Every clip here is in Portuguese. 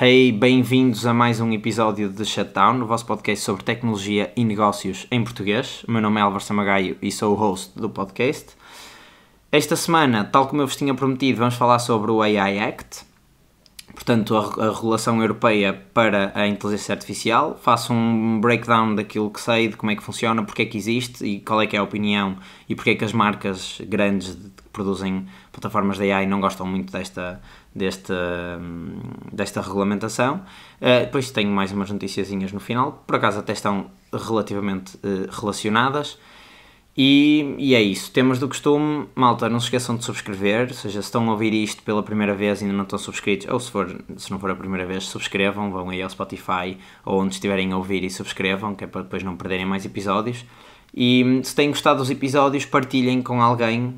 Hey, bem-vindos a mais um episódio de Shutdown, o vosso podcast sobre tecnologia e negócios em português. O meu nome é Álvaro Samagaio e sou o host do podcast. Esta semana, tal como eu vos tinha prometido, vamos falar sobre o AI Act, portanto a regulação europeia para a inteligência artificial. Faço um breakdown daquilo que sei, de como é que funciona, porque é que existe e qual é que é a opinião e porque é que as marcas grandes que produzem plataformas de AI não gostam muito desta regulamentação. Depois tenho mais umas noticiazinhas no final, por acaso até estão relativamente relacionadas. E é isso, temas do costume, malta, não se esqueçam de subscrever, ou seja, se estão a ouvir isto pela primeira vez e ainda não estão subscritos, ou se não for a primeira vez, subscrevam, vão aí ao Spotify ou onde estiverem a ouvir e subscrevam, que é para depois não perderem mais episódios. E se têm gostado dos episódios, partilhem com alguém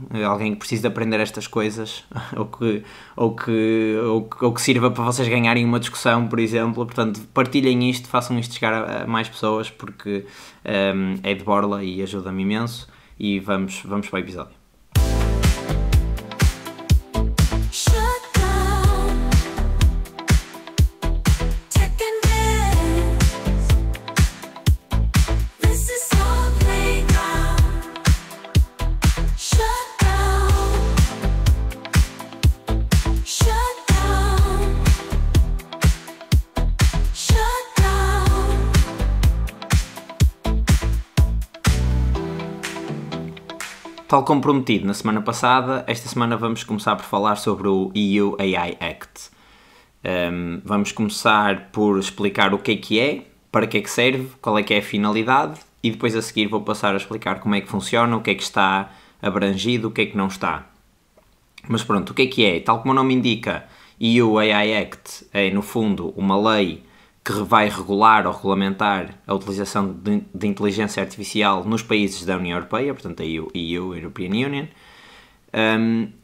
que precise de aprender estas coisas, ou que sirva para vocês ganharem uma discussão, por exemplo. Portanto, partilhem isto, façam isto chegar a mais pessoas, porque é de borla e ajuda-me imenso. E vamos para o episódio. Tal como prometido na semana passada, esta semana vamos começar por falar sobre o EU AI Act. Vamos começar por explicar o que é, para que é que serve, qual é que é a finalidade e depois a seguir vou passar a explicar como é que funciona, o que é que está abrangido, o que é que não está. Mas pronto, o que é? Tal como o nome indica, EU AI Act é no fundo uma lei que vai regular ou regulamentar a utilização de inteligência artificial nos países da União Europeia, portanto a EU, European Union,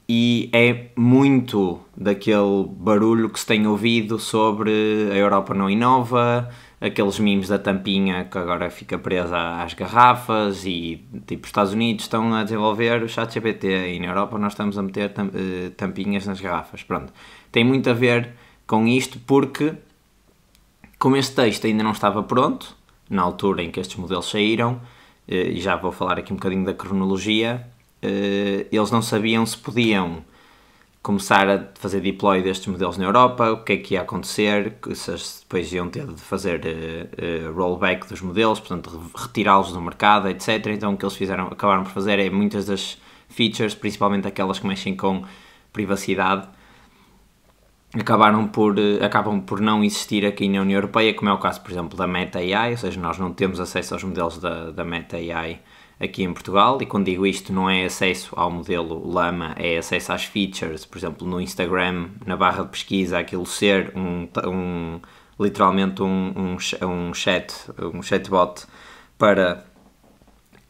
e é muito daquele barulho que se tem ouvido sobre a Europa não inova, aqueles memes da tampinha que agora fica presa às garrafas e tipo os Estados Unidos estão a desenvolver o ChatGPT e na Europa nós estamos a meter tampinhas nas garrafas. Pronto, tem muito a ver com isto porque como este texto ainda não estava pronto, na altura em que estes modelos saíram, e já vou falar aqui um bocadinho da cronologia, eles não sabiam se podiam começar a fazer deploy destes modelos na Europa, o que é que ia acontecer, se depois iam ter de fazer rollback dos modelos, portanto retirá-los do mercado, etc. Então o que eles acabaram por fazer é muitas das features, principalmente aquelas que mexem com privacidade, acabam por não existir aqui na União Europeia, como é o caso, por exemplo, da Meta AI, ou seja, nós não temos acesso aos modelos da Meta AI aqui em Portugal, e quando digo isto não é acesso ao modelo Llama, é acesso às features, por exemplo, no Instagram, na barra de pesquisa, aquilo ser literalmente um chatbot para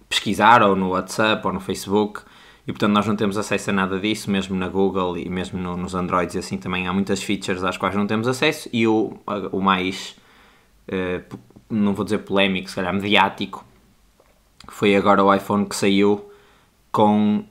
pesquisar, ou no WhatsApp, ou no Facebook. E portanto nós não temos acesso a nada disso, mesmo na Google e mesmo nos Androids e assim também há muitas features às quais não temos acesso. E o mais, não vou dizer polémico, se calhar mediático, foi agora o iPhone que saiu com,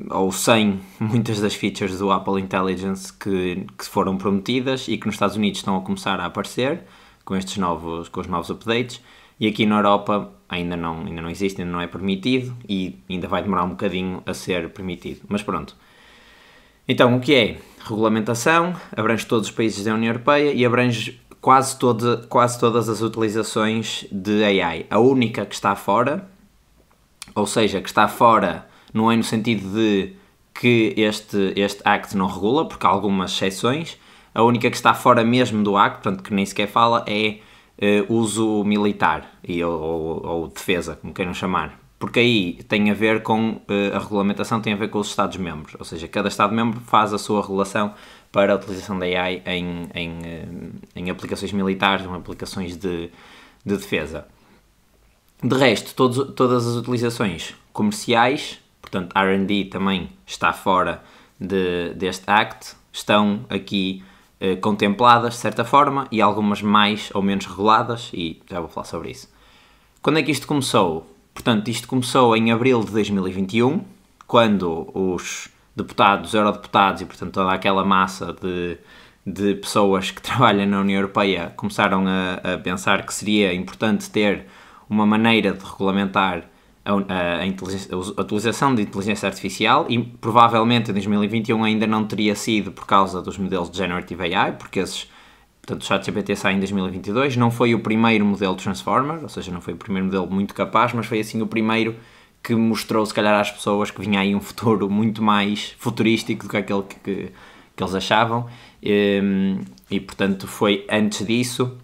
ou sem, muitas das features do Apple Intelligence que foram prometidas e que nos Estados Unidos estão a começar a aparecer com os novos updates. E aqui na Europa ainda não existe, ainda não é permitido e ainda vai demorar um bocadinho a ser permitido. Mas pronto. Então, o que é? Regulamentação, abrange todos os países da União Europeia e abrange quase todas as utilizações de AI. A única que está fora, ou seja, que está fora não é no sentido de que este Act não regula, porque há algumas exceções. A única que está fora mesmo do Act, portanto que nem sequer fala, é uso militar ou defesa, como queiram chamar, porque aí tem a ver com a regulamentação, tem a ver com os Estados-membros, ou seja, cada Estado-membro faz a sua regulação para a utilização da AI em aplicações militares, em aplicações de defesa. De resto, todas as utilizações comerciais, portanto R&D também está fora deste Act, estão aqui contempladas de certa forma e algumas mais ou menos reguladas e já vou falar sobre isso. Quando é que isto começou? Portanto, isto começou em abril de 2021, quando os deputados, eurodeputados e portanto toda aquela massa de de pessoas que trabalham na União Europeia começaram a pensar que seria importante ter uma maneira de regulamentar a utilização de inteligência artificial, e provavelmente em 2021 ainda não teria sido por causa dos modelos de Generative AI, porque portanto, o ChatGPT sai em 2022, não foi o primeiro modelo Transformer, ou seja, não foi o primeiro modelo muito capaz, mas foi assim o primeiro que mostrou, se calhar, às pessoas que vinha aí um futuro muito mais futurístico do que aquele que eles achavam, e portanto foi antes disso,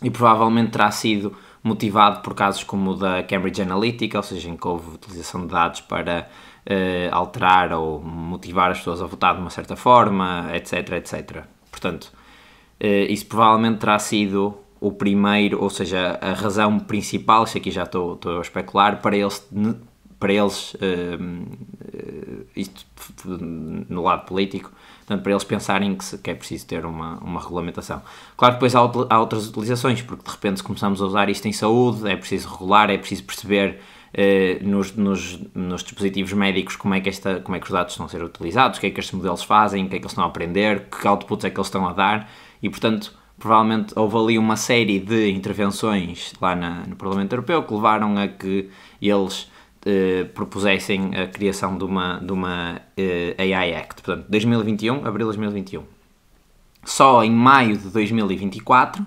e provavelmente terá sido motivado por casos como o da Cambridge Analytica, ou seja, em que houve utilização de dados para alterar ou motivar as pessoas a votar de uma certa forma, etc, etc. Portanto, isso provavelmente terá sido o primeiro, ou seja, a razão principal, isto aqui já estou a especular, para eles isto no lado político, portanto, para eles pensarem que é preciso ter uma regulamentação. Claro que depois há outras utilizações, porque de repente começamos a usar isto em saúde, é preciso regular, é preciso perceber nos dispositivos médicos como é que os dados estão a ser utilizados, o que é que estes modelos fazem, o que é que eles estão a aprender, que outputs é que eles estão a dar, e portanto provavelmente houve ali uma série de intervenções lá no Parlamento Europeu que levaram a que eles propusessem a criação de uma AI Act. Portanto, 2021, abril de 2021. Só em maio de 2024,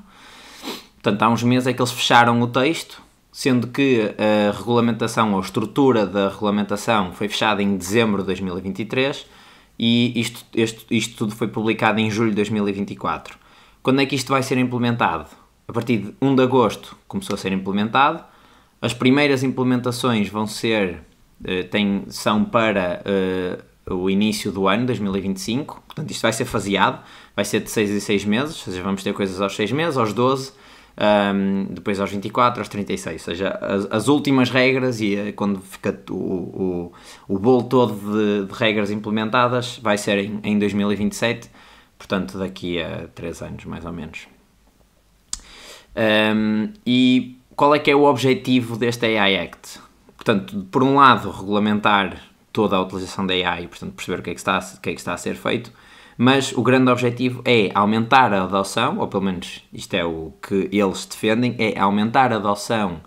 portanto há uns meses, é que eles fecharam o texto, sendo que a regulamentação, ou a estrutura da regulamentação, foi fechada em dezembro de 2023 e isto tudo foi publicado em julho de 2024. Quando é que isto vai ser implementado? A partir de 1 de agosto começou a ser implementado. As primeiras implementações são para o início do ano, 2025. Portanto, isto vai ser faseado, vai ser de 6 em 6 meses, ou seja, vamos ter coisas aos 6 meses, aos 12, depois aos 24, aos 36. Ou seja, as últimas regras e quando fica o bolo todo de regras implementadas vai ser em 2027, portanto, daqui a 3 anos, mais ou menos. E qual é que é o objetivo deste AI Act? Portanto, por um lado, regulamentar toda a utilização da AI, portanto, perceber o que é que está a ser feito, mas o grande objetivo é aumentar a adoção, ou pelo menos isto é o que eles defendem, é aumentar a adoção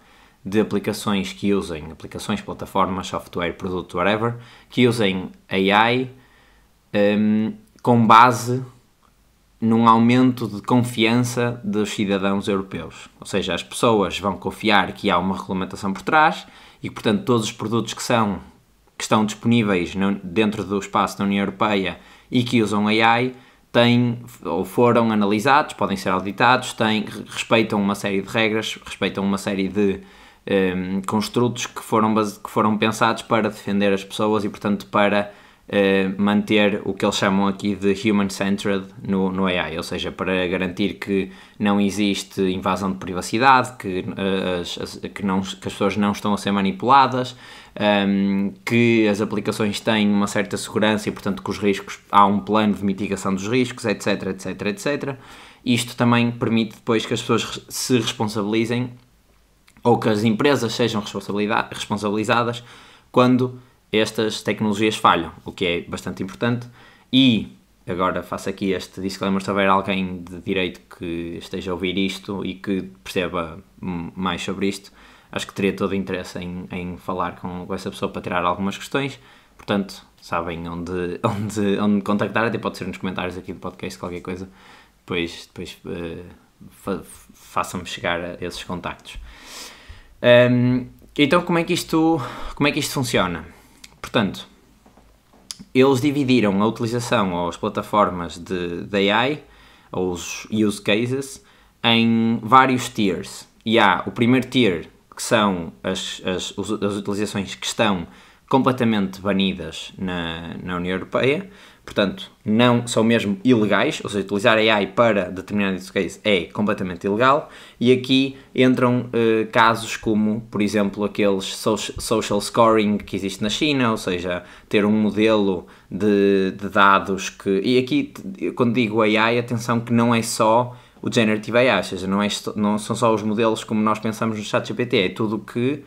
de aplicações que usem, aplicações, plataformas, software, produto, whatever, que usem AI com base num aumento de confiança dos cidadãos europeus. Ou seja, as pessoas vão confiar que há uma regulamentação por trás e que, portanto, todos os produtos que estão disponíveis dentro do espaço da União Europeia e que usam AI têm ou foram analisados, podem ser auditados, respeitam uma série de regras, respeitam uma série de construtos que foram pensados para defender as pessoas e, portanto, para manter o que eles chamam aqui de human-centered no AI, ou seja, para garantir que não existe invasão de privacidade, que as pessoas não estão a ser manipuladas, que as aplicações têm uma certa segurança e, portanto, que os riscos, há um plano de mitigação dos riscos, etc, etc, etc. Isto também permite depois que as pessoas se responsabilizem ou que as empresas sejam responsabilizadas quando estas tecnologias falham, o que é bastante importante. E agora faço aqui este disclaimer: se houver alguém de direito que esteja a ouvir isto e que perceba mais sobre isto, acho que teria todo o interesse em falar com essa pessoa para tirar algumas questões. Portanto, sabem onde me contactar, até pode ser nos comentários aqui do podcast, qualquer coisa, depois façam-me chegar a esses contactos. Então, como é que isto funciona? Portanto, eles dividiram a utilização ou as plataformas de AI, ou os use cases, em vários tiers. E há o primeiro tier, que são as utilizações que estão completamente banidas na União Europeia, portanto, não são mesmo ilegais, ou seja, utilizar AI para determinado use case é completamente ilegal, e aqui entram casos como, por exemplo, aqueles social scoring que existe na China, ou seja, ter um modelo de dados que... E aqui, quando digo AI, atenção que não é só o Generative AI, ou seja, não são só os modelos como nós pensamos no ChatGPT, é tudo que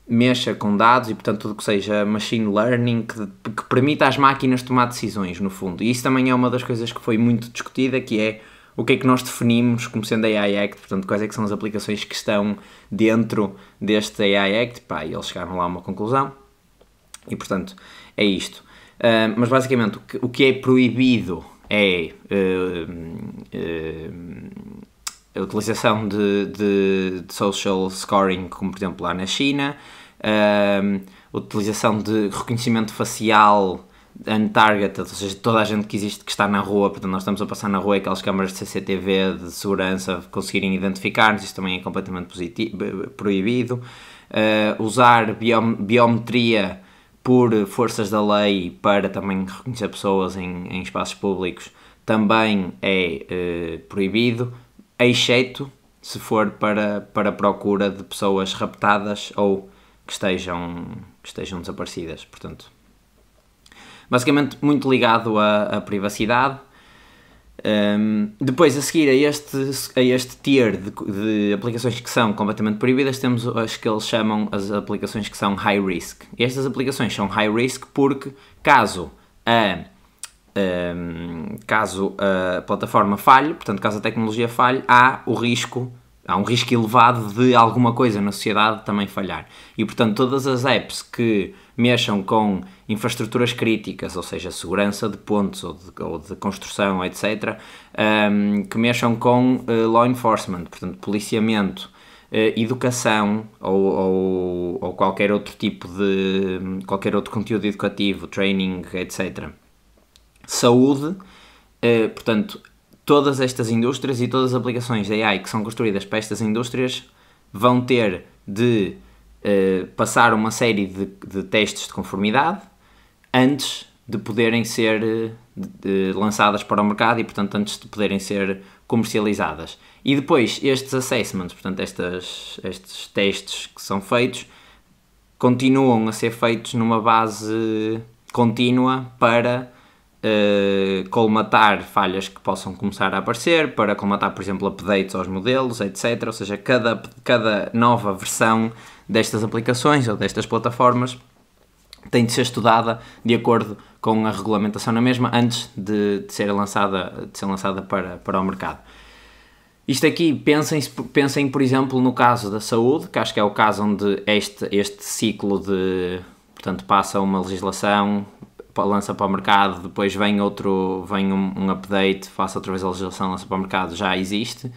mexa com dados e, portanto, tudo que seja machine learning, que permita às máquinas tomar decisões, no fundo. E isso também é uma das coisas que foi muito discutida, que é o que é que nós definimos como sendo AI Act, portanto, quais é que são as aplicações que estão dentro deste AI Act. Pá, e eles chegaram lá a uma conclusão e, portanto, é isto. Mas, basicamente, o que é proibido é a utilização de social scoring, como, por exemplo, lá na China, a utilização de reconhecimento facial untargeted, ou seja, toda a gente que existe que está na rua, portanto nós estamos a passar na rua e aquelas câmaras de CCTV de segurança conseguirem identificar-nos, isso também é completamente proibido. Usar biometria por forças da lei para também reconhecer pessoas em espaços públicos também é proibido, exceto se for para procura de pessoas raptadas ou que estejam desaparecidas, portanto. Basicamente muito ligado à privacidade. Depois, a seguir a este tier de aplicações que são completamente proibidas, temos as que eles chamam as aplicações que são high risk. E estas aplicações são high risk porque caso a plataforma falhe, portanto caso a tecnologia falhe, há um risco elevado de alguma coisa na sociedade também falhar. E, portanto, todas as apps que mexam com infraestruturas críticas, ou seja, segurança de pontos ou de construção, etc., que mexam com law enforcement, portanto, policiamento, educação ou qualquer outro tipo qualquer outro conteúdo educativo, training, etc., saúde, portanto, todas estas indústrias e todas as aplicações de AI que são construídas para estas indústrias vão ter de passar uma série de testes de conformidade antes de poderem ser lançadas para o mercado e, portanto, antes de poderem ser comercializadas. E depois estes assessments, portanto, estes testes que são feitos, continuam a ser feitos numa base contínua para colmatar falhas que possam começar a aparecer, para colmatar, por exemplo, updates aos modelos, etc. Ou seja, cada nova versão destas aplicações ou destas plataformas tem de ser estudada de acordo com a regulamentação na mesma antes de ser lançada para o mercado. Isto aqui, pensem, por exemplo, no caso da saúde, que acho que é o caso onde este ciclo de, portanto, passa uma legislação, lança para o mercado, depois vem um update, faça outra vez a legislação, lança para o mercado, já existe.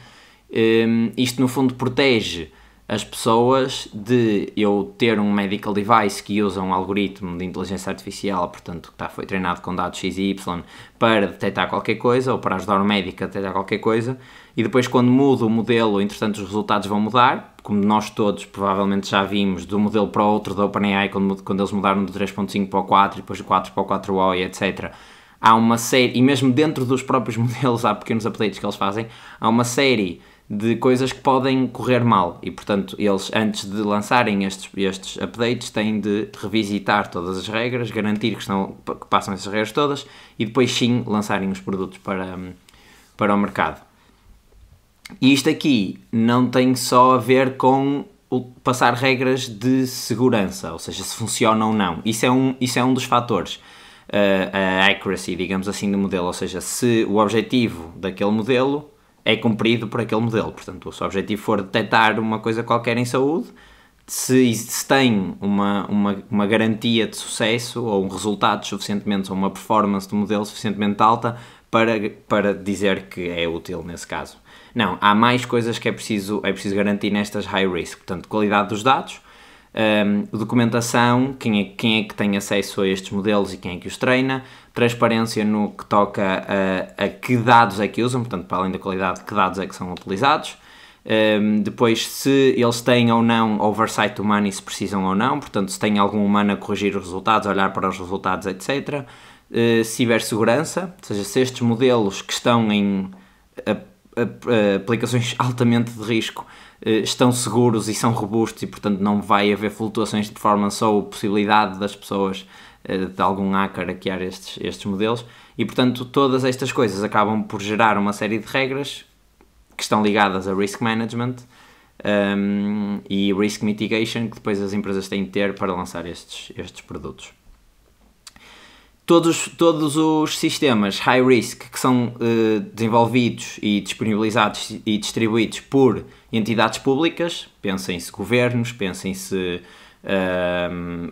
Isto no fundo protege as pessoas de eu ter um medical device que usa um algoritmo de inteligência artificial, portanto que foi treinado com dados X e Y para detectar qualquer coisa ou para ajudar o médico a detectar qualquer coisa, e depois quando muda o modelo, entretanto os resultados vão mudar, como nós todos provavelmente já vimos de um modelo para o outro da OpenAI, quando eles mudaram do 3.5 para o 4 e depois do 4 para o 4o e etc. Há uma série, e mesmo dentro dos próprios modelos há pequenos updates que eles fazem, há uma série de coisas que podem correr mal e, portanto, eles antes de lançarem estes updates têm de revisitar todas as regras, garantir que passam essas regras todas e depois sim lançarem os produtos para o mercado. E isto aqui não tem só a ver com passar regras de segurança, ou seja, se funciona ou não. Isso é um dos fatores. A accuracy, digamos assim, do modelo, ou seja, se o objetivo daquele modelo é cumprido por aquele modelo. Portanto, se o objetivo for detectar uma coisa qualquer em saúde, se tem uma garantia de sucesso ou um resultado suficientemente, ou uma performance do modelo suficientemente alta para dizer que é útil nesse caso. Não, há mais coisas que é preciso garantir nestas high risk. Portanto, qualidade dos dados, documentação, quem é que tem acesso a estes modelos e quem é que os treina, transparência no que toca a que dados é que usam, portanto, para além da qualidade, que dados é que são utilizados, depois se eles têm ou não oversight humano e se precisam ou não, portanto, se tem algum humano a corrigir os resultados, a olhar para os resultados, etc. Cibersegurança, ou seja, se estes modelos que estão em aplicações altamente de risco estão seguros e são robustos e, portanto, não vai haver flutuações de performance ou possibilidade das pessoas, de algum hacker, hackear estes modelos. E, portanto, todas estas coisas acabam por gerar uma série de regras que estão ligadas a risk management e risk mitigation que depois as empresas têm de ter para lançar estes produtos. Todos os sistemas high risk que são desenvolvidos e disponibilizados e distribuídos por entidades públicas, pensem-se governos, pensem-se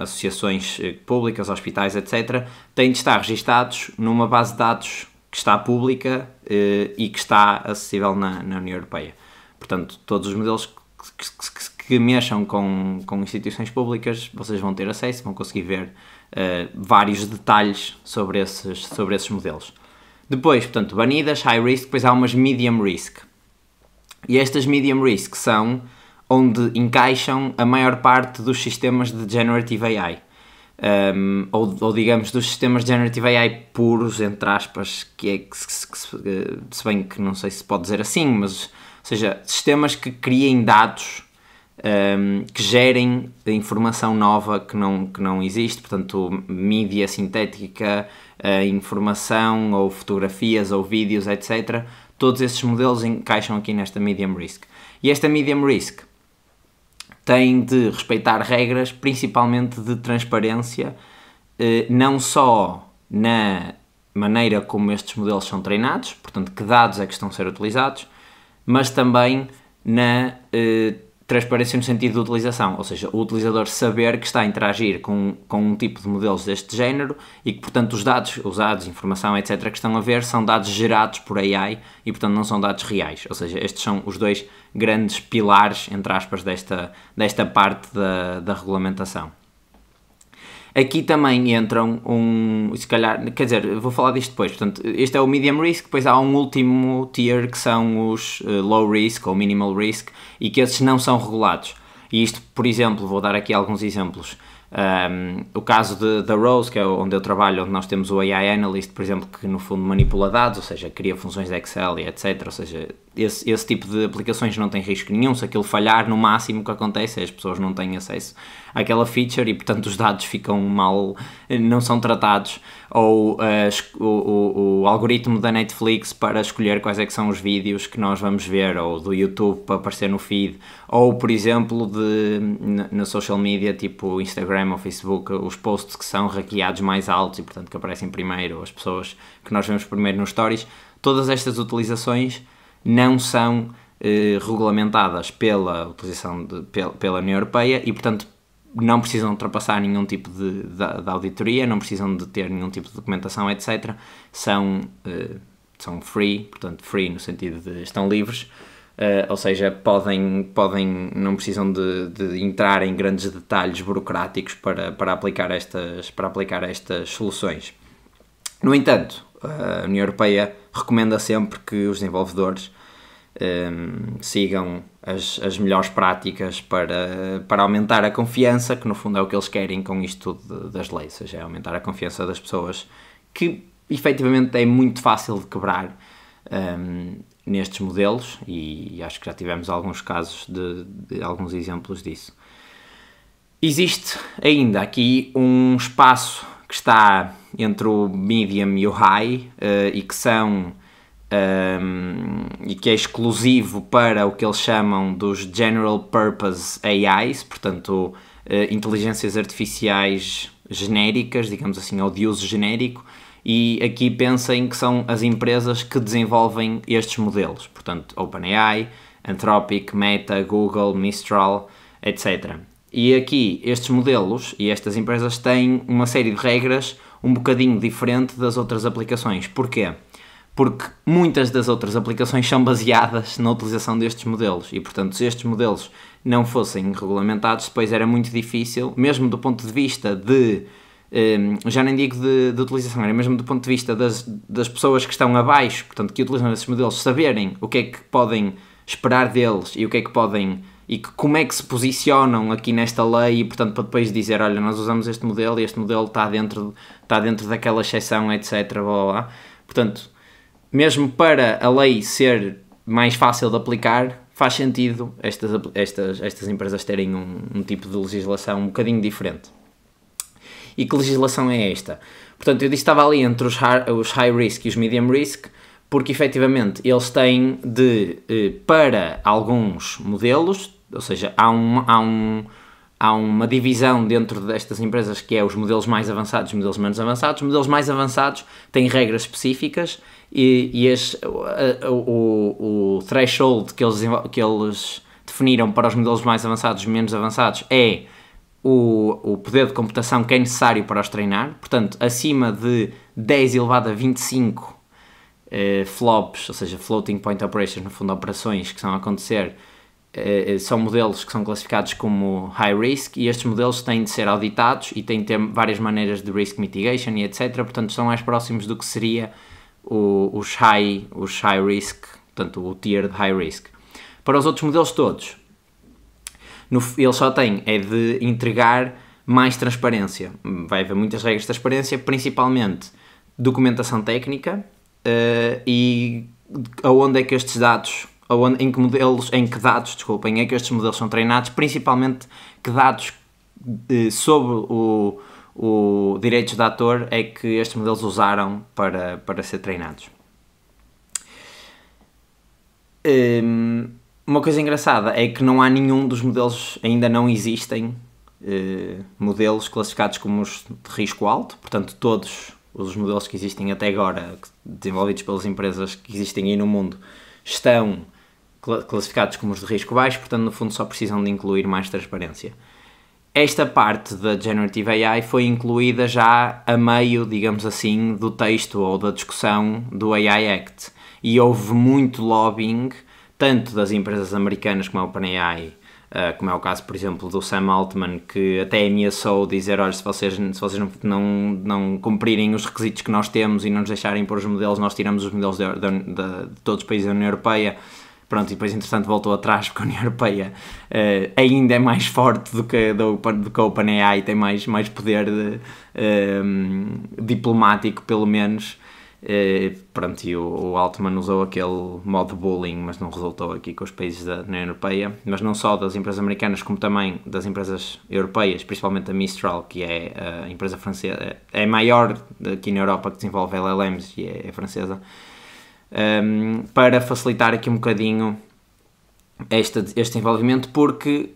associações públicas, hospitais, etc., têm de estar registados numa base de dados que está pública e que está acessível na União Europeia. Portanto, todos os modelos que mexam com instituições públicas, vocês vão ter acesso, vão conseguir ver vários detalhes sobre esses modelos. Depois, portanto, banidas, high risk, depois há umas medium risk. E estas medium risk são onde encaixam a maior parte dos sistemas de Generative AI. Ou digamos, dos sistemas de Generative AI puros, entre aspas, se bem que não sei se pode dizer assim, mas, ou seja, sistemas que criem dados, que gerem informação nova que não existe, portanto, mídia sintética, informação, ou fotografias, ou vídeos, etc. Todos esses modelos encaixam aqui nesta medium risk. E esta medium risk tem de respeitar regras, principalmente de transparência, não só na maneira como estes modelos são treinados, portanto, que dados é que estão a ser utilizados, mas também na transparência no sentido de utilização, ou seja, o utilizador saber que está a interagir com um tipo de modelos deste género e que, portanto, os dados, informação, etc., que estão a ver são dados gerados por AI e, portanto, não são dados reais. Ou seja, estes são os dois grandes pilares, entre aspas, desta parte da regulamentação. Aqui também entram se calhar, quer dizer, vou falar disto depois, portanto, este é o medium risk, depois há um último tier que são os low risk ou minimal risk e que esses não são regulados. E isto, por exemplo, vou dar aqui alguns exemplos. O caso da Rose, que é onde eu trabalho, onde nós temos o AI Analyst, por exemplo, que no fundo manipula dados, ou seja, cria funções de Excel e etc. Ou seja, esse tipo de aplicações não tem risco nenhum. Se aquilo falhar, no máximo o que acontece é as pessoas não têm acesso àquela feature e, portanto, os dados ficam mal, não são tratados. Ou o algoritmo da Netflix para escolher quais é que são os vídeos que nós vamos ver, ou do YouTube para aparecer no feed, ou, por exemplo, na social media, tipo Instagram ou Facebook, os posts que são ranqueados mais altos e, portanto, que aparecem primeiro, ou as pessoas que nós vemos primeiro nos stories. Todas estas utilizações não são regulamentadas pela União Europeia e, portanto, não precisam ultrapassar nenhum tipo de auditoria, não precisam de ter nenhum tipo de documentação, etc. São free, portanto, free no sentido de estão livres, ou seja, não precisam de entrar em grandes detalhes burocráticos para aplicar estas soluções. No entanto, a União Europeia recomenda sempre que os desenvolvedores sigam as melhores práticas para aumentar a confiança, que no fundo é o que eles querem com isto tudo das leis, ou seja, é aumentar a confiança das pessoas, que efetivamente é muito fácil de quebrar nestes modelos, e acho que já tivemos alguns casos de alguns exemplos disso. Existe ainda aqui um espaço que está entre o medium e o high e que é exclusivo para o que eles chamam dos General Purpose AIs, portanto, inteligências artificiais genéricas, digamos assim, ou de uso genérico, e aqui pensem que são as empresas que desenvolvem estes modelos, portanto, OpenAI, Anthropic, Meta, Google, Mistral, etc. E aqui estes modelos e estas empresas têm uma série de regras um bocadinho diferente das outras aplicações. Porquê? Porque muitas das outras aplicações são baseadas na utilização destes modelos e, portanto, se estes modelos não fossem regulamentados, depois era muito difícil, mesmo do ponto de vista já nem digo de utilização, era mesmo do ponto de vista das pessoas que estão abaixo, portanto, que utilizam esses modelos, saberem o que é que podem esperar deles e o que é que podem e como é que se posicionam aqui nesta lei e, portanto, para depois dizer, olha, nós usamos este modelo e este modelo está dentro daquela exceção, etc. Blá, blá, blá. Portanto, mesmo para a lei ser mais fácil de aplicar, faz sentido estas empresas terem um tipo de legislação um bocadinho diferente. E que legislação é esta? Portanto, eu disse que estava ali entre os high risk e os medium risk, porque efetivamente eles têm para alguns modelos, ou seja, há uma divisão dentro destas empresas que é os modelos mais avançados e os modelos menos avançados. Os modelos mais avançados têm regras específicas e o threshold que eles definiram para os modelos mais avançados e menos avançados é o poder de computação que é necessário para os treinar. Portanto, acima de 10 elevado a 25 flops, ou seja, floating point operations, no fundo operações que estão a acontecer, são modelos que são classificados como high risk, e estes modelos têm de ser auditados e têm de ter várias maneiras de risk mitigation e etc. Portanto, são mais próximos do que seria os high risk, portanto o tier de high risk. Para os outros modelos todos, eles só têm é de entregar mais transparência. Vai haver muitas regras de transparência, principalmente documentação técnica, e aonde é que estes dados, em que dados é que estes modelos são treinados, principalmente que dados sobre o direitos de autor é que estes modelos usaram para ser treinados. Uma coisa engraçada é que não há nenhum dos modelos, ainda não existem modelos classificados como os de risco alto, portanto todos os modelos que existem até agora, desenvolvidos pelas empresas que existem aí no mundo, estão classificados como os de risco baixo, portanto no fundo só precisam de incluir mais transparência. Esta parte da Generative AI foi incluída já a meio, digamos assim, do texto ou da discussão do AI Act, e houve muito lobbying, tanto das empresas americanas como a OpenAI, como é o caso, por exemplo, do Sam Altman, que até ameaçou dizer, olha, se vocês não cumprirem os requisitos que nós temos e não nos deixarem pôr os modelos, nós tiramos os modelos de todos os países da União Europeia. Pronto, e depois, entretanto, voltou atrás, porque a União Europeia ainda é mais forte do que a OpenAI, tem mais poder diplomático, pelo menos. Pronto, e o Altman usou aquele modo bullying, mas não resultou aqui com os países da União Europeia, mas não só das empresas americanas, como também das empresas europeias, principalmente a Mistral, que é a empresa francesa, é a maior aqui na Europa que desenvolve LLMs e é francesa, para facilitar aqui um bocadinho este desenvolvimento, porque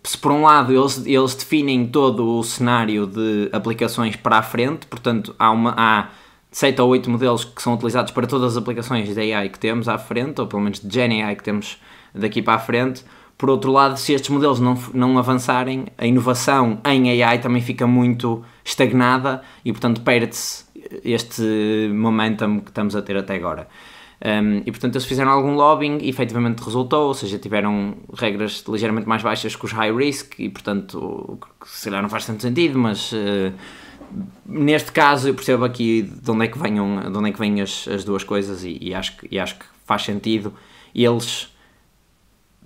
se por um lado eles definem todo o cenário de aplicações para a frente, portanto há 7 ou 8 modelos que são utilizados para todas as aplicações de AI que temos à frente, ou pelo menos de Gen AI que temos daqui para a frente. Por outro lado, se estes modelos não avançarem, a inovação em AI também fica muito estagnada e, portanto, perde-se este momentum que estamos a ter até agora. E, portanto, eles fizeram algum lobbying e, efetivamente, resultou, ou seja, tiveram regras ligeiramente mais baixas que os high risk e, portanto, se calhar não faz tanto sentido, mas... neste caso eu percebo aqui de onde é que vêm as duas coisas e acho que faz sentido eles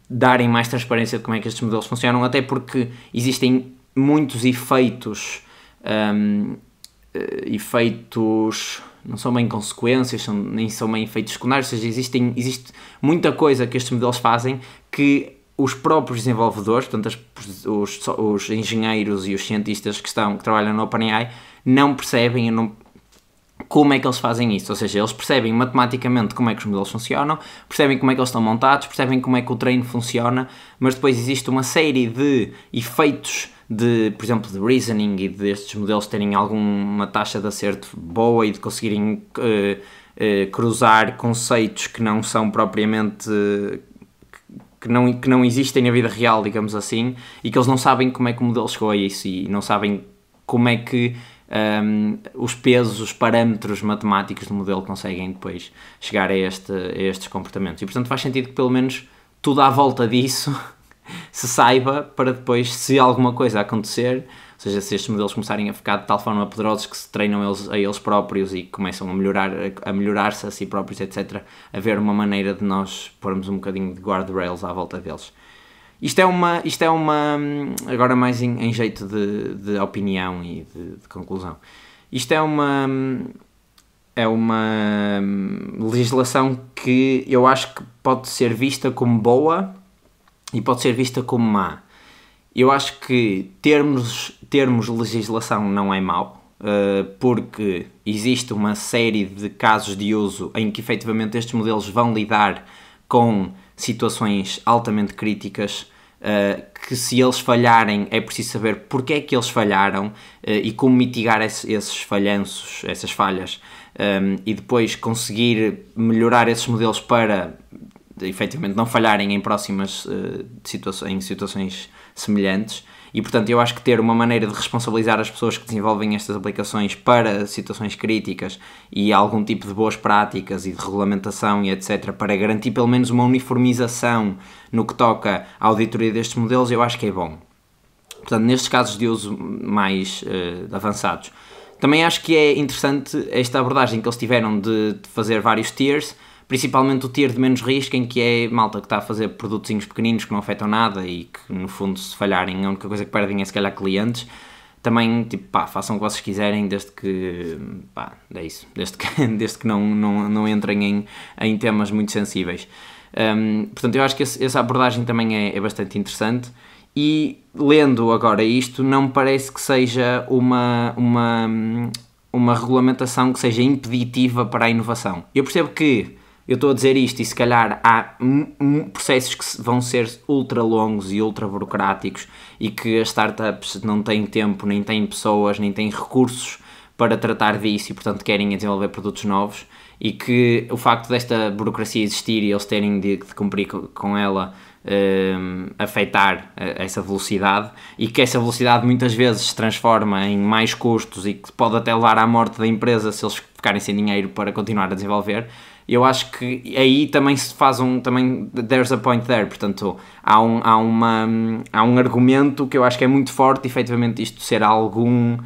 darem mais transparência de como é que estes modelos funcionam, até porque existem muitos efeitos não são bem consequências, nem são bem efeitos secundários, ou seja, existe muita coisa que estes modelos fazem que os próprios desenvolvedores, portanto os engenheiros e os cientistas que trabalham no OpenAI não percebem como é que eles fazem isso, ou seja, eles percebem matematicamente como é que os modelos funcionam, percebem como é que eles estão montados, percebem como é que o treino funciona, mas depois existe uma série de efeitos por exemplo, de reasoning e destes modelos terem alguma taxa de acerto boa e de conseguirem cruzar conceitos que não são propriamente... que não existem na vida real, digamos assim, e que eles não sabem como é que o modelo chegou a isso e não sabem como é que os pesos, os parâmetros matemáticos do modelo conseguem depois chegar a estes comportamentos. E, portanto, faz sentido que, pelo menos, tudo à volta disso se saiba para depois, se alguma coisa acontecer, ou seja, se estes modelos começarem a ficar de tal forma poderosos que se treinam a eles próprios e começam a melhorar-se a si próprios, etc., haver uma maneira de nós pormos um bocadinho de guardrails à volta deles. Isto é uma agora mais em jeito de opinião e de conclusão. Isto é uma legislação que eu acho que pode ser vista como boa e pode ser vista como má. Eu acho que termos legislação não é mau, porque existe uma série de casos de uso em que efetivamente estes modelos vão lidar com situações altamente críticas que se eles falharem é preciso saber porque é que eles falharam e como mitigar esses falhanços, essas falhas, e depois conseguir melhorar esses modelos para efetivamente não falharem em próximas situações semelhantes. E portanto eu acho que ter uma maneira de responsabilizar as pessoas que desenvolvem estas aplicações para situações críticas e algum tipo de boas práticas e de regulamentação e etc, para garantir pelo menos uma uniformização no que toca à auditoria destes modelos, eu acho que é bom. Portanto, nestes casos de uso mais avançados, também acho que é interessante esta abordagem que eles tiveram de fazer vários tiers, principalmente o tier de menos risco, em que é malta que está a fazer produtinhos pequeninos que não afetam nada e que, no fundo, se falharem, a única coisa que perdem é, se calhar, clientes. Também, tipo, façam o que vocês quiserem, desde que, é isso, desde que não entrem em temas muito sensíveis. Portanto, eu acho que essa abordagem também é bastante interessante. E, lendo agora isto, não me parece que seja uma regulamentação que seja impeditiva para a inovação. Eu percebo que eu estou a dizer isto e se calhar há processos que vão ser ultra longos e ultra burocráticos e que as startups não têm tempo, nem têm pessoas, nem têm recursos para tratar disso e portanto querem desenvolver produtos novos, e que o facto desta burocracia existir e eles terem de cumprir com ela afetar essa velocidade, e que essa velocidade muitas vezes se transforma em mais custos e que pode até levar à morte da empresa se eles ficarem sem dinheiro para continuar a desenvolver. Eu acho que aí também se faz também there's a point there, portanto há um argumento que eu acho que é muito forte, efetivamente, isto ser algum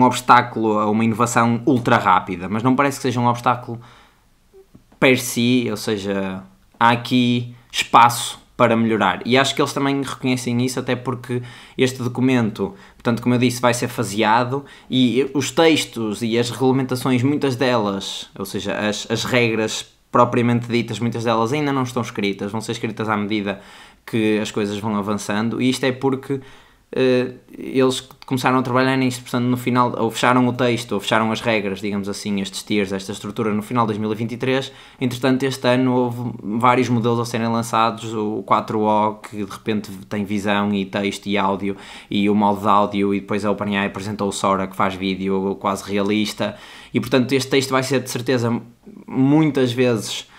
obstáculo a uma inovação ultra rápida, mas não parece que seja um obstáculo per si, ou seja, há aqui espaço para melhorar, e acho que eles também reconhecem isso, até porque este documento, portanto, como eu disse, vai ser faseado e os textos e as regulamentações, muitas delas, ou seja, as regras propriamente ditas, muitas delas ainda não estão escritas, vão ser escritas à medida que as coisas vão avançando, e isto é porque eles começaram a trabalhar nisto, portanto, no final, ou fecharam o texto, ou fecharam as regras, digamos assim, estes tiers, esta estrutura, no final de 2023. Entretanto, este ano houve vários modelos a serem lançados, o 4O, que de repente tem visão e texto e áudio, e o modo de áudio, e depois a OpenAI apresentou o Sora, que faz vídeo quase realista, e portanto este texto vai ser de certeza muitas vezes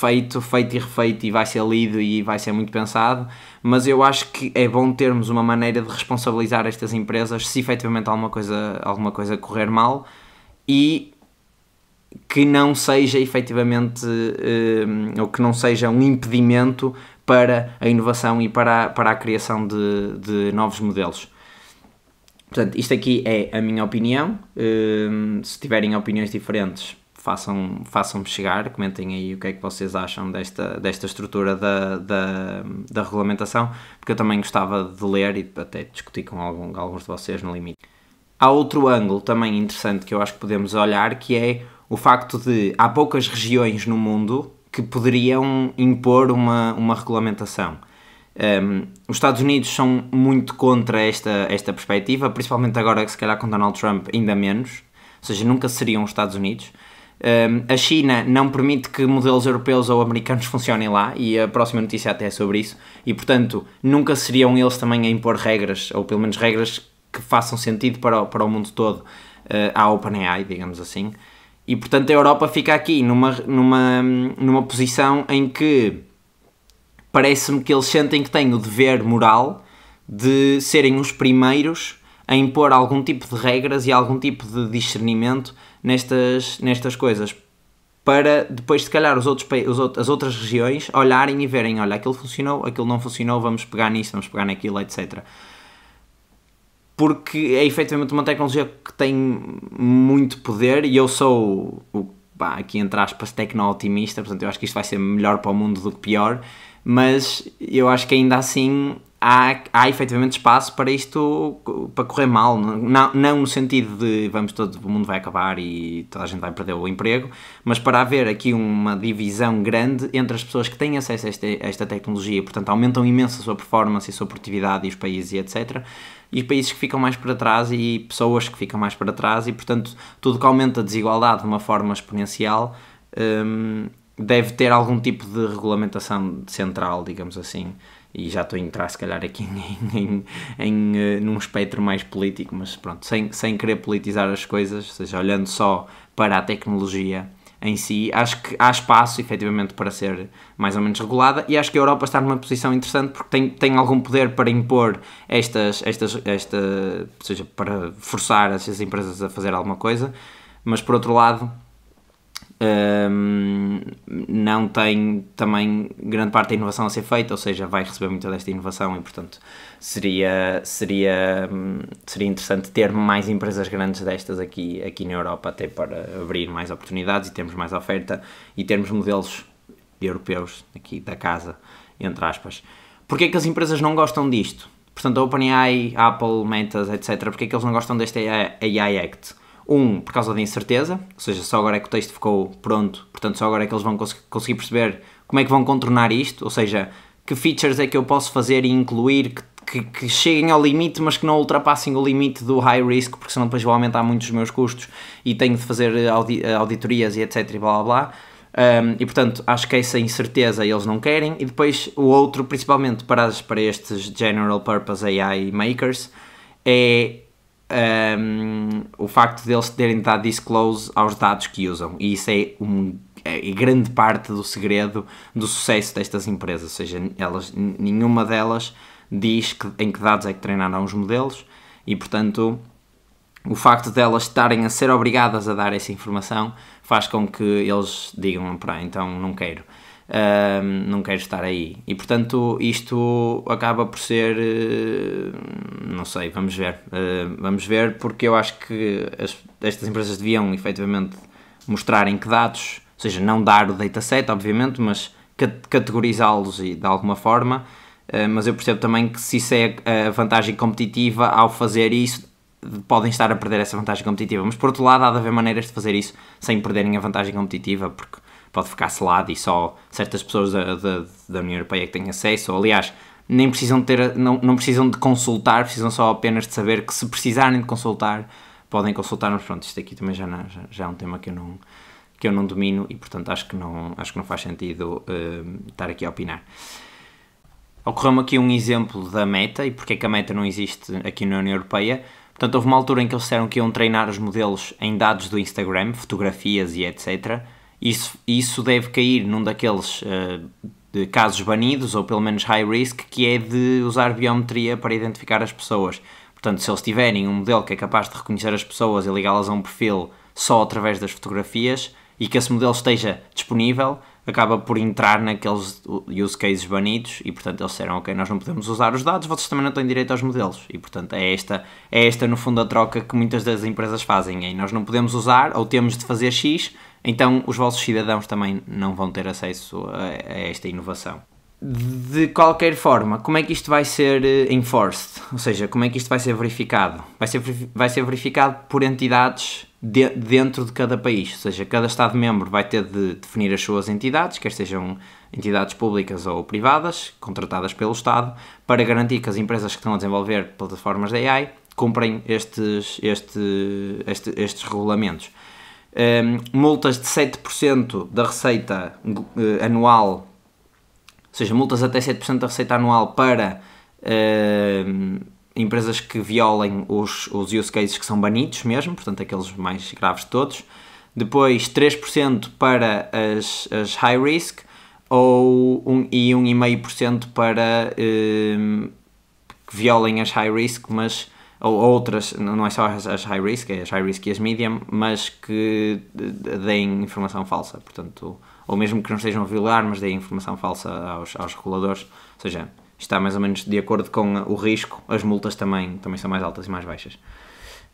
feito e refeito, e vai ser lido e vai ser muito pensado, mas eu acho que é bom termos uma maneira de responsabilizar estas empresas se efetivamente alguma coisa correr mal, e que não seja efetivamente ou que não seja um impedimento para a inovação e para a criação de novos modelos. Portanto, isto aqui é a minha opinião. Se tiverem opiniões diferentes, façam-me chegar, comentem aí o que é que vocês acham desta estrutura da regulamentação, porque eu também gostava de ler e até discutir com alguns de vocês no limite. Há outro ângulo também interessante que eu acho que podemos olhar, que é o facto de há poucas regiões no mundo que poderiam impor uma regulamentação. Os Estados Unidos são muito contra esta perspectiva, principalmente agora que se calhar com Donald Trump ainda menos, ou seja, nunca seriam os Estados Unidos. A China não permite que modelos europeus ou americanos funcionem lá, e a próxima notícia até é sobre isso, e portanto nunca seriam eles também a impor regras, ou pelo menos regras que façam sentido para o mundo todo, à OpenAI, digamos assim. E portanto a Europa fica aqui numa posição em que parece-me que eles sentem que têm o dever moral de serem os primeiros a impor algum tipo de regras e algum tipo de discernimento nestas coisas, para depois, se calhar, as outras regiões olharem e verem, olha, aquilo funcionou, aquilo não funcionou, vamos pegar nisso, vamos pegar naquilo, etc. Porque é efetivamente uma tecnologia que tem muito poder, e eu sou, aqui entre aspas, tecno-otimista, portanto eu acho que isto vai ser melhor para o mundo do que pior, mas eu acho que ainda assim há efetivamente espaço para isto, para correr mal, não no sentido de o mundo vai acabar e toda a gente vai perder o emprego, mas para haver aqui uma divisão grande entre as pessoas que têm acesso a esta tecnologia, portanto aumentam imenso a sua performance e a sua produtividade, e os países e etc., e países que ficam mais para trás e pessoas que ficam mais para trás, e portanto tudo que aumenta a desigualdade de uma forma exponencial deve ter algum tipo de regulamentação central, digamos assim, e já estou a entrar se calhar aqui num espectro mais político, mas pronto, sem querer politizar as coisas, ou seja, olhando só para a tecnologia em si, acho que há espaço efetivamente para ser mais ou menos regulada, e acho que a Europa está numa posição interessante porque tem algum poder para impor ou seja, para forçar essas empresas a fazer alguma coisa, mas por outro lado não tem também grande parte da inovação a ser feita, ou seja, vai receber muita desta inovação e portanto seria interessante ter mais empresas grandes destas aqui na Europa, até para abrir mais oportunidades e termos mais oferta e termos modelos europeus aqui da casa, entre aspas. Porquê é que as empresas não gostam disto? Portanto, a OpenAI, Apple, Meta, etc., porquê é que eles não gostam deste AI Act? Por causa da incerteza, ou seja, só agora é que o texto ficou pronto, portanto só agora é que eles vão conseguir perceber como é que vão contornar isto, ou seja, que features é que eu posso fazer e incluir que cheguem ao limite, mas que não ultrapassem o limite do high risk, porque senão depois vou aumentar muito os meus custos e tenho de fazer auditorias e etc e blá blá blá. E portanto acho que essa incerteza eles não querem. E depois o outro, principalmente para estes General Purpose AI Makers, é o facto de eles terem dado disclose aos dados que usam, e isso é grande parte do segredo do sucesso destas empresas, ou seja, nenhuma delas diz em que dados é que treinaram os modelos, e portanto o facto de elas estarem a ser obrigadas a dar essa informação faz com que eles digam, então não quero estar aí, e portanto isto acaba por ser, não sei, vamos ver, porque eu acho que estas empresas deviam efetivamente mostrar em que dados, ou seja, não dar o dataset obviamente, mas categorizá-los de alguma forma, mas eu percebo também que se isso é a vantagem competitiva, ao fazer isso podem estar a perder essa vantagem competitiva, mas por outro lado há de haver maneiras de fazer isso sem perderem a vantagem competitiva, porque pode ficar selado e só certas pessoas da União Europeia que têm acesso, ou aliás, nem precisam não precisam de consultar, precisam só apenas de saber que se precisarem de consultar, podem consultar, mas pronto, isto aqui também já é um tema que eu não domino e portanto acho que não faz sentido estar aqui a opinar. Ocorreu-me aqui um exemplo da Meta e porque é que a Meta não existe aqui na União Europeia. Portanto, houve uma altura em que eles disseram que iam treinar os modelos em dados do Instagram, fotografias e etc. Isso deve cair num daqueles de casos banidos, ou pelo menos high risk, que é de usar biometria para identificar as pessoas. Portanto, se eles tiverem um modelo que é capaz de reconhecer as pessoas e ligá-las a um perfil só através das fotografias, e que esse modelo esteja disponível, acaba por entrar naqueles use cases banidos, e portanto eles disseram, ok, nós não podemos usar os dados, vocês também não têm direito aos modelos, e portanto é esta no fundo a troca que muitas das empresas fazem, é, nós não podemos usar, ou temos de fazer X, então os vossos cidadãos também não vão ter acesso a esta inovação. De qualquer forma, como é que isto vai ser enforced? Ou seja, como é que isto vai ser verificado? Vai ser verificado por entidades dentro de cada país, ou seja, cada Estado-membro vai ter de definir as suas entidades, quer sejam entidades públicas ou privadas, contratadas pelo Estado, para garantir que as empresas que estão a desenvolver plataformas de AI cumprem estes regulamentos. Multas de 7% da receita anual, ou seja, multas até 7% da receita anual para empresas que violem os use cases que são banidos mesmo, portanto aqueles mais graves de todos. Depois 3% para as high risk e 1,5% para que violem as high risk, mas ou outras, não é só as high risk, é as high risk e as medium, mas que deem informação falsa, portanto, ou mesmo que não estejam a violar, mas deem informação falsa aos reguladores, ou seja, está mais ou menos de acordo com o risco, as multas também são mais altas e mais baixas.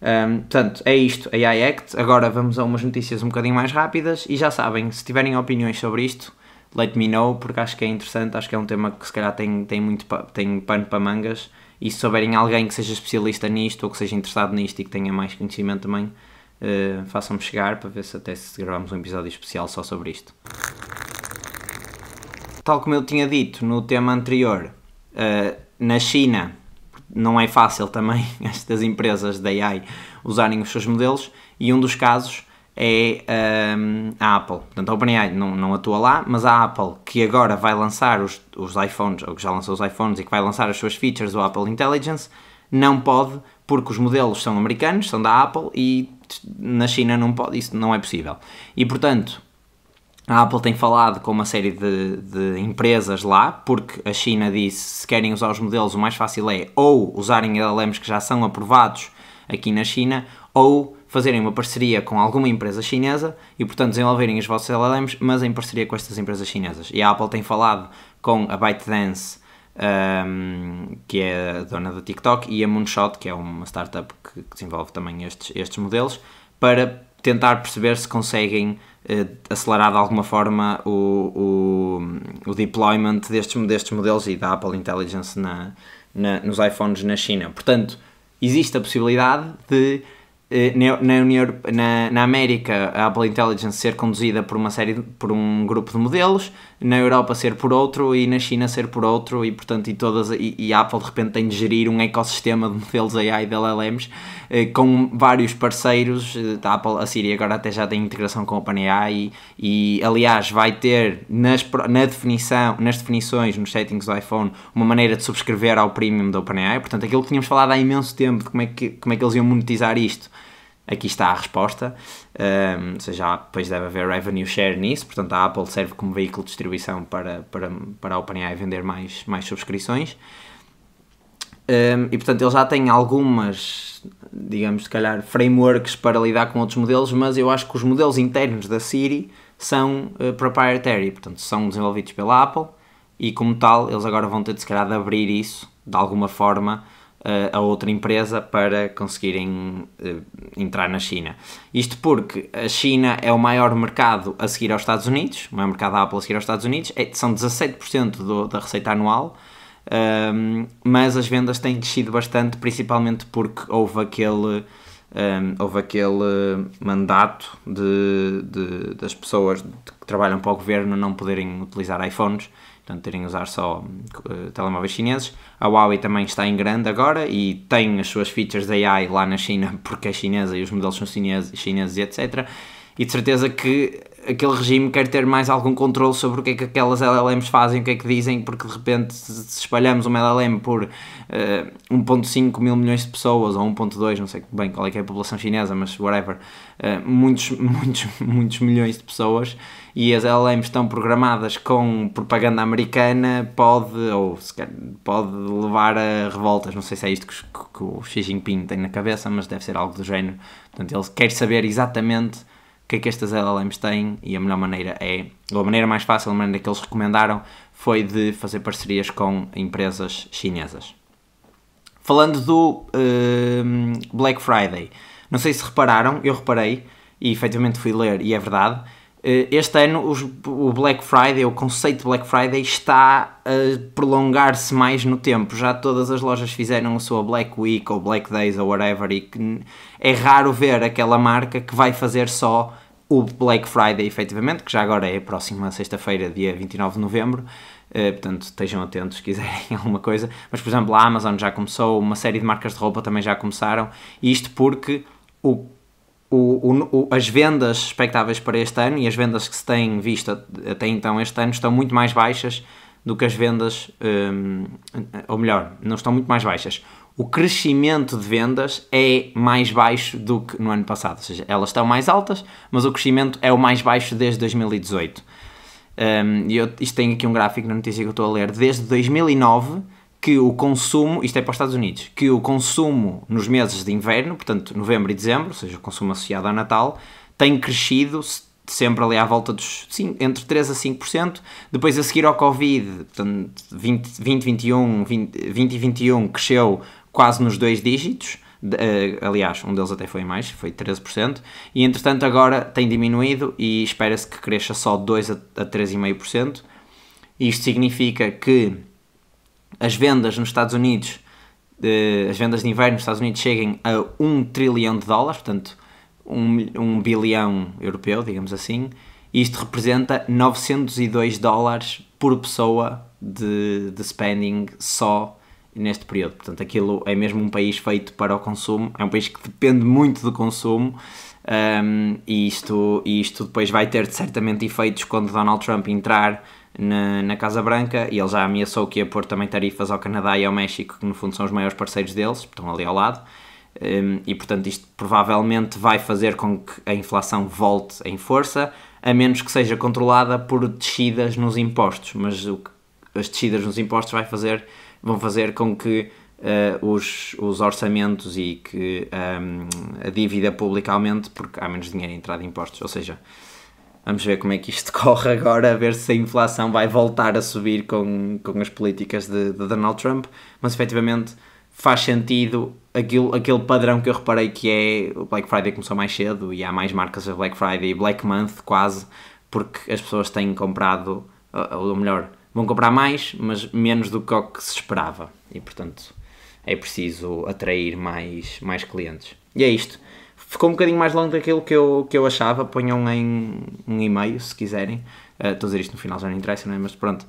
Portanto, é isto, AI Act. Agora vamos a umas notícias um bocadinho mais rápidas e já sabem, se tiverem opiniões sobre isto, let me know, porque acho que é interessante, acho que é um tema que se calhar tem pano para mangas, e se souberem alguém que seja especialista nisto ou que seja interessado nisto e que tenha mais conhecimento também, façam-me chegar para ver se gravamos um episódio especial só sobre isto. Tal como eu tinha dito no tema anterior, na China não é fácil também estas empresas da AI usarem os seus modelos, e um dos casos é a Apple. Portanto, a OpenAI não atua lá, mas a Apple, que agora vai lançar os iPhones, ou que já lançou os iPhones e que vai lançar as suas features do Apple Intelligence, não pode, porque os modelos são americanos, são da Apple, e na China não pode, isso não é possível. E, portanto, a Apple tem falado com uma série de empresas lá, porque a China disse, se querem usar os modelos, o mais fácil é ou usarem LLMs que já são aprovados aqui na China, ou fazerem uma parceria com alguma empresa chinesa e, portanto, desenvolverem os vossos LLMs, mas em parceria com estas empresas chinesas. E a Apple tem falado com a ByteDance, que é a dona do TikTok, e a Moonshot, que é uma startup que desenvolve também estes modelos, para tentar perceber se conseguem acelerar de alguma forma o deployment destes modelos e da Apple Intelligence nos iPhones na China. Portanto, existe a possibilidade de na América a Apple Intelligence ser conduzida por um grupo de modelos, na Europa ser por outro e na China ser por outro, e portanto e a Apple de repente tem de gerir um ecossistema de modelos AI de LLMs com vários parceiros. A Apple, a Siri agora até já tem integração com a OpenAI e aliás vai ter nas definições, nos settings do iPhone, uma maneira de subscrever ao premium da OpenAI. Portanto, aquilo que tínhamos falado há imenso tempo de como é que eles iam monetizar isto, aqui está a resposta. Ou seja, depois deve haver revenue share nisso. Portanto, a Apple serve como veículo de distribuição para a OpenAI vender mais subscrições. E portanto, ele já tem algumas, digamos, se calhar, frameworks para lidar com outros modelos, mas eu acho que os modelos internos da Siri são proprietary, portanto, são desenvolvidos pela Apple e, como tal, eles agora vão ter de, se calhar, de abrir isso, de alguma forma, a outra empresa para conseguirem entrar na China. Isto porque a China é o maior mercado a seguir aos Estados Unidos, o maior mercado da Apple a seguir aos Estados Unidos, são 17% da receita anual, mas as vendas têm descido bastante, principalmente porque houve aquele mandato das pessoas que trabalham para o governo não poderem utilizar iPhones, portanto terem de usar só telemóveis chineses. A Huawei também está em grande agora e tem as suas features de AI lá na China porque é chinesa e os modelos são chineses e etc. E de certeza que aquele regime quer ter mais algum controle sobre o que é que aquelas LLMs fazem, o que é que dizem, porque de repente se espalhamos uma LLM por 1.5 mil milhões de pessoas, ou 1.2, não sei bem qual é que é a população chinesa, mas whatever, muitos milhões de pessoas, e as LLMs estão programadas com propaganda americana, pode levar a revoltas. Não sei se é isto que o Xi Jinping tem na cabeça, mas deve ser algo do género. Portanto, ele quer saber exatamente o que é que estas LLMs têm, e a melhor maneira ou a maneira mais fácil, a maneira que eles recomendaram, foi de fazer parcerias com empresas chinesas. Falando do Black Friday, não sei se repararam, eu reparei, e efetivamente fui ler, e é verdade, este ano o Black Friday, o conceito de Black Friday está a prolongar-se mais no tempo. Já todas as lojas fizeram a sua Black Week ou Black Days ou whatever, e que é raro ver aquela marca que vai fazer só o Black Friday efetivamente, que já agora é a próxima sexta-feira, dia 29 de novembro. Portanto, estejam atentos se quiserem alguma coisa. Mas, por exemplo, a Amazon já começou, uma série de marcas de roupa também já começaram, isto porque as vendas expectáveis para este ano e as vendas que se têm visto até então este ano estão muito mais baixas do que as vendas, ou melhor, não estão muito mais baixas. O crescimento de vendas é mais baixo do que no ano passado, ou seja, elas estão mais altas, mas o crescimento é o mais baixo desde 2018. Isto tem aqui um gráfico na notícia que eu estou a ler, desde 2009, que o consumo, isto é para os Estados Unidos, que o consumo nos meses de inverno, portanto novembro e dezembro, ou seja, o consumo associado ao Natal, tem crescido sempre ali à volta dos entre 3% a 5%, depois a seguir ao Covid, portanto, 2021 cresceu quase nos 2 dígitos, aliás, um deles até foi mais, foi 13%, e entretanto agora tem diminuído e espera-se que cresça só 2% a 3,5%. Isto significa que as vendas nos Estados Unidos, as vendas de inverno nos Estados Unidos cheguem a $1 trilhão, portanto 1 bilhão europeu, digamos assim. Isto representa $902 por pessoa de spending só neste período. Portanto, aquilo é mesmo um país feito para o consumo, é um país que depende muito do consumo, E isto depois vai ter certamente efeitos quando Donald Trump entrar na Casa Branca, e ele já ameaçou que ia pôr também tarifas ao Canadá e ao México, que no fundo são os maiores parceiros deles, estão ali ao lado, e portanto isto provavelmente vai fazer com que a inflação volte em força, a menos que seja controlada por descidas nos impostos, mas as descidas nos impostos vão fazer com que os orçamentos e que a dívida pública aumente, porque há menos dinheiro a entrar de impostos. Ou seja, vamos ver como é que isto corre agora, a ver se a inflação vai voltar a subir com as políticas de Donald Trump, mas efetivamente faz sentido aquele padrão que eu reparei, que é o Black Friday começou mais cedo e há mais marcas a Black Friday e Black Month quase, porque as pessoas têm comprado, ou melhor, vão comprar mais, mas menos do que o que se esperava, e portanto é preciso atrair mais clientes. E é isto. Ficou um bocadinho mais longo daquilo que eu achava. Ponham em 1,5 se quiserem. Estou a dizer isto no final, já não interessa, não é? Mas pronto.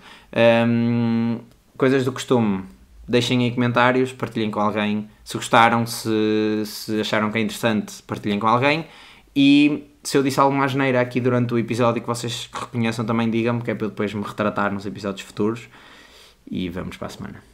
Coisas do costume. Deixem aí comentários, partilhem com alguém. Se gostaram, se acharam que é interessante, partilhem com alguém. E se eu disse alguma asneira aqui durante o episódio que vocês reconheçam, também digam-me, que é para eu depois me retratar nos episódios futuros. E vamos para a semana.